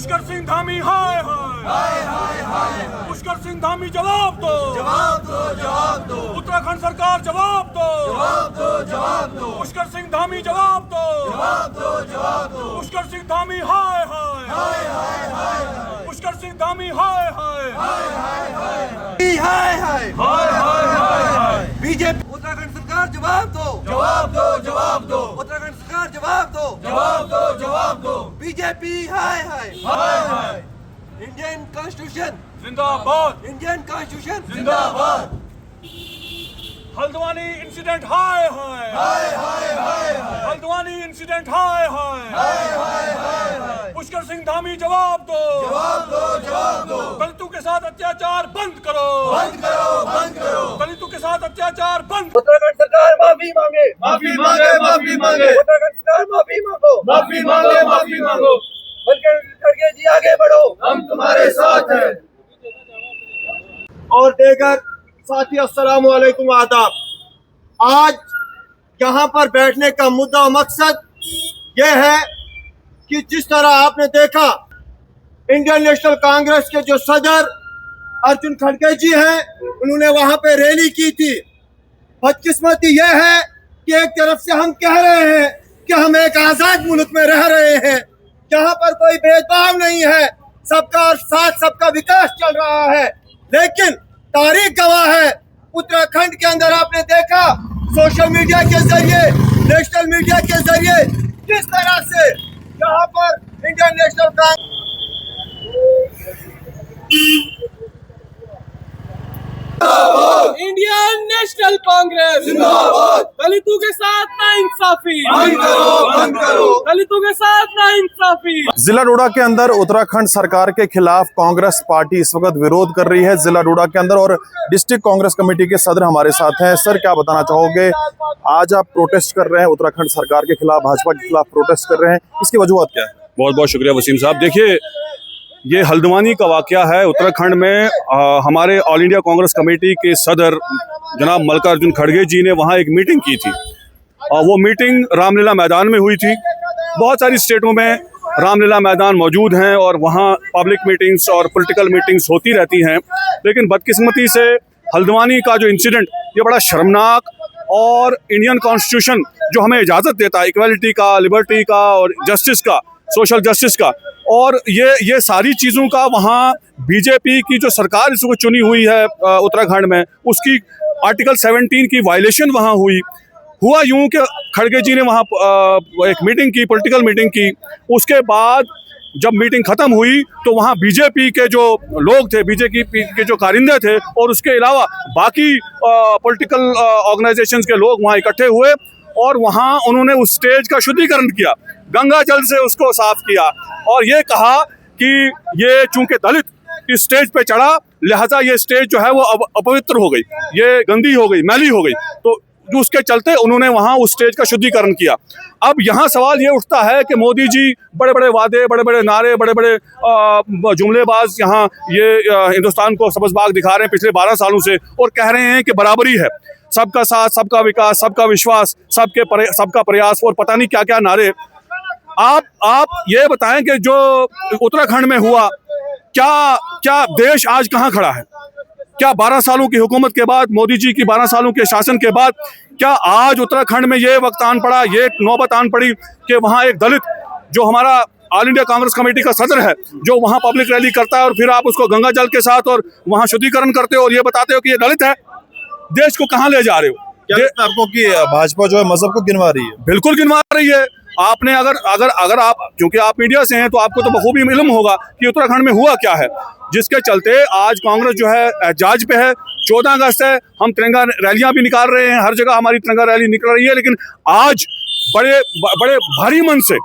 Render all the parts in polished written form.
पुष्कर सिंह धामी हाय हाय, पुष्कर सिंह धामी जवाब दो, जवाब दो, उत्तराखंड सरकार जवाब दो, जवाब दो, पुष्कर सिंह धामी जवाब दो, जवाब दो, पुष्कर सिंह धामी हाय हाय, पुष्कर सिंह धामी हाय हाय, बीजेपी उत्तराखंड सरकार जवाब दो, जवाब दो, उत्तराखंड सरकार जवाब दो, बीजेपी हाय हाय, इंडियन कॉन्स्टिट्यूशन जिंदाबाद, इंडियन कॉन्स्टिट्यूशन जिंदाबाद, हल्द्वानी इंसिडेंट हाय हाय, हल्द्वानी इंसिडेंट हाय हाय, पुष्कर सिंह धामी जवाब दो, दलितों के साथ अत्याचार बंद करो, दलितों के साथ अत्याचार बंद। उत्तराखंड सरकार माफी मांगे, उत्तराखंड सरकार माफी मांगो, मल्लिकार्जुन खड़गे जी आगे बढ़ो, हम तुम्हारे साथ हैं। और देगर साथी अस्सलाम वालेकुम आदाब। आज यहाँ पर बैठने का मुद्दा और मकसद यह है कि जिस तरह आपने देखा इंडियन नेशनल कांग्रेस के जो सदर अर्जुन खड़गे जी हैं, उन्होंने वहां पे रैली की थी। बदकिस्मती यह है कि एक तरफ से हम कह रहे हैं कि हम एक आजाद मुल्क में रह रहे हैं, जहां पर कोई भेदभाव नहीं है, सबका साथ सबका विकास चल रहा है, लेकिन तारीख गवाह है उत्तराखंड के अंदर आपने देखा सोशल मीडिया के जरिए, नेशनल मीडिया के जरिए किस तरह से यहाँ पर Indian national Congress Indian national Congress जिंदाबाद, दलितों के साथ नाइंसाफी, बंद करो। दलितों के साथ नाइंसाफी। जिला डोडा के अंदर उत्तराखंड सरकार के खिलाफ कांग्रेस पार्टी इस वक्त विरोध कर रही है जिला डोडा के अंदर, और डिस्ट्रिक्ट कांग्रेस कमेटी के सदर हमारे साथ हैं। सर, क्या बताना चाहोगे, आज आप प्रोटेस्ट कर रहे हैं उत्तराखंड सरकार के खिलाफ, भाजपा के खिलाफ प्रोटेस्ट कर रहे हैं, इसकी वजूहत क्या है? बहुत बहुत शुक्रिया वसीम साहब। देखिए, ये हल्द्वानी का वाकया है उत्तराखंड में। हमारे ऑल इंडिया कांग्रेस कमेटी के सदर जनाब मल्लिकार्जुन खड़गे जी ने वहाँ एक मीटिंग की थी, और वो मीटिंग रामलीला मैदान में हुई थी। बहुत सारी स्टेटों में रामलीला मैदान मौजूद हैं और वहाँ पब्लिक मीटिंग्स और पॉलिटिकल मीटिंग्स होती रहती हैं, लेकिन बदकिस्मती से हल्द्वानी का जो इंसिडेंट, ये बड़ा शर्मनाक, और इंडियन कॉन्स्टिट्यूशन जो हमें इजाज़त देता है इक्वालिटी का, लिबर्टी का और जस्टिस का, सोशल जस्टिस का, और ये सारी चीज़ों का वहाँ बीजेपी की जो सरकार इसको चुनी हुई है उत्तराखंड में, उसकी आर्टिकल 17 की वायलेशन वहाँ हुआ यूं कि खड़गे जी ने वहाँ एक मीटिंग की, पॉलिटिकल मीटिंग की। उसके बाद जब मीटिंग ख़त्म हुई तो वहाँ बीजेपी के जो लोग थे, बीजेपी के जो कारिंदे थे, और उसके अलावा बाकी पॉलिटिकल ऑर्गेनाइजेशंस के लोग वहाँ इकट्ठे हुए, और वहाँ उन्होंने उस स्टेज का शुद्धिकरण किया, गंगा जल से उसको साफ किया, और ये कहा कि ये चूंकि दलित इस स्टेज पे चढ़ा, लिहाजा ये स्टेज जो है वो अपवित्र हो गई, ये गंदी हो गई, मैली हो गई, तो उसके चलते उन्होंने वहाँ उस स्टेज का शुद्धिकरण किया। अब यहाँ सवाल ये उठता है कि मोदी जी बड़े बड़े वादे, बड़े बड़े नारे, बड़े बड़े जुमलेबाज यहाँ ये हिंदुस्तान को सबजबाग दिखा रहे हैं पिछले 12 सालों से, और कह रहे हैं कि बराबरी है, सबका साथ, सबका विकास, सबका विश्वास, सबका प्रयास, और पता नहीं क्या क्या नारे। आप ये बताएं कि जो उत्तराखंड में हुआ, क्या देश आज कहाँ खड़ा है? क्या 12 सालों की हुकूमत के बाद, मोदी जी की 12 सालों के शासन के बाद, क्या आज उत्तराखंड में ये वक्त आन पड़ा, ये नौबत आन पड़ी कि वहाँ एक दलित जो हमारा ऑल इंडिया कांग्रेस कमेटी का सदर है, जो वहाँ पब्लिक रैली करता है, और फिर आप उसको गंगा जल के साथ और वहाँ शुद्धिकरण करते हो और ये बताते हो कि ये दलित है? देश को कहाँ ले जा रहे हो? आपको कि भाजपा जो है मजहब को गिनवा रही है? बिल्कुल गिनवा रही है। आपने अगर आप, क्योंकि आप मीडिया से हैं, तो आपको तो बखूबी इल्म होगा कि उत्तराखंड में हुआ क्या है, जिसके चलते आज कांग्रेस जो है एहजाज पे है। 14 अगस्त है, हम तिरंगा रैलियां भी निकाल रहे हैं, हर जगह हमारी तिरंगा रैली निकल रही है, लेकिन आज बड़े भारी मन से,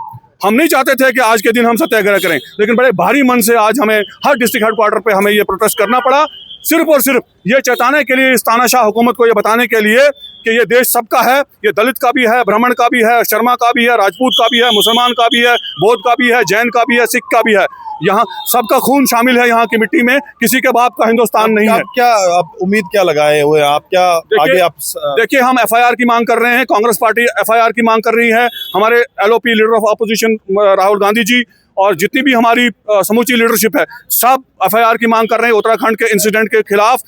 हम नहीं चाहते थे कि आज के दिन हम सत्याग्रह करें, लेकिन बड़े भारी मन से आज हमें हर डिस्ट्रिक्ट हेडक्वार्टर पे हमें ये प्रोटेस्ट करना पड़ा, सिर्फ और सिर्फ ये चेताने के लिए, इस तानाशाह हुकूमत को ये बताने के लिए कि ये देश सबका है, ये दलित का भी है, ब्राह्मण का भी है, शर्मा का भी है, राजपूत का भी है, मुसलमान का भी है, बौद्ध का भी है, जैन का भी है, सिख का भी है। यहाँ सबका खून शामिल है यहाँ की मिट्टी में, किसी के बाप का हिंदुस्तान नहीं है। क्या आप उम्मीद क्या लगाए हुए हैं? आप क्या आगे आप देखिए, हम एफआईआर की मांग कर रहे हैं, कांग्रेस पार्टी एफआईआर की मांग कर रही है। हमारे LOP leader of opposition Rahul Gandhi ji और जितनी भी हमारी समूची लीडरशिप है, सब एफआईआर की मांग कर रहे हैं उत्तराखंड के इंसिडेंट के खिलाफ।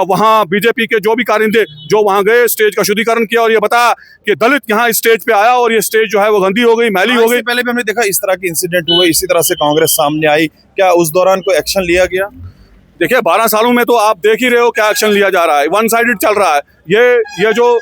वहाँ बीजेपी के जो भी कारिंदे जो वहाँ गए, स्टेज का शुद्धिकरण किया और ये बताया कि दलित यहाँ इस स्टेज पे आया और ये स्टेज जो है वो गंदी हो गई, मैली हो गई। पहले भी हमने देखा इस तरह के इंसिडेंट हुए, इसी तरह से कांग्रेस सामने आई, क्या उस दौरान कोई एक्शन लिया गया? देखिए 12 सालों में तो आप देख ही रहे हो क्या एक्शन लिया जा रहा है, वन साइडेड चल रहा है। ये जो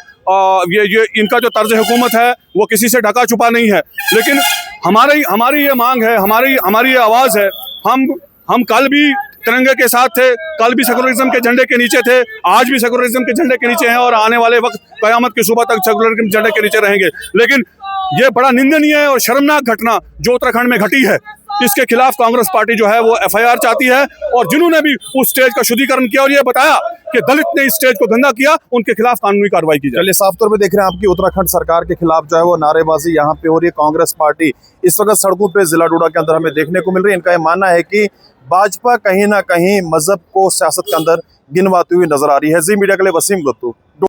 ये इनका जो तर्ज हुकूमत है वो किसी से ढका छुपा नहीं है। लेकिन हमारी ये मांग है, हमारी ये आवाज़ है। हम कल भी तिरंगे के साथ थे, कल भी सेकुलरिज्म के झंडे के नीचे थे, आज भी सेकुलरिज्म के झंडे के नीचे हैं और आने वाले वक्त कयामत की सुबह तक सेकुलरिज्म झंडे के नीचे रहेंगे। लेकिन ये बड़ा निंदनीय है और शर्मनाक घटना जो उत्तराखंड में घटी है, इसके खिलाफ कांग्रेस पार्टी जो है वो एफआईआर चाहती है। और जिन्होंने भी उस स्टेज का शुद्धिकरण किया और ये बताया कि दलित ने इस स्टेज को गंदा किया, उनके खिलाफ कानूनी कार्रवाई की जाए। चलिए, साफ तौर पे देख रहे हैं आपकी उत्तराखंड सरकार के खिलाफ जो है वो नारेबाजी यहाँ पे हो रही है। कांग्रेस पार्टी इस वक्त सड़कों पे जिला डोडा के अंदर हमें देखने को मिल रही है। इनका ये मानना है कि भाजपा कहीं ना कहीं मजहब को सियासत के अंदर गिनवाती हुई नजर आ रही है। जी मीडिया के लिए वसीम गुप्तू।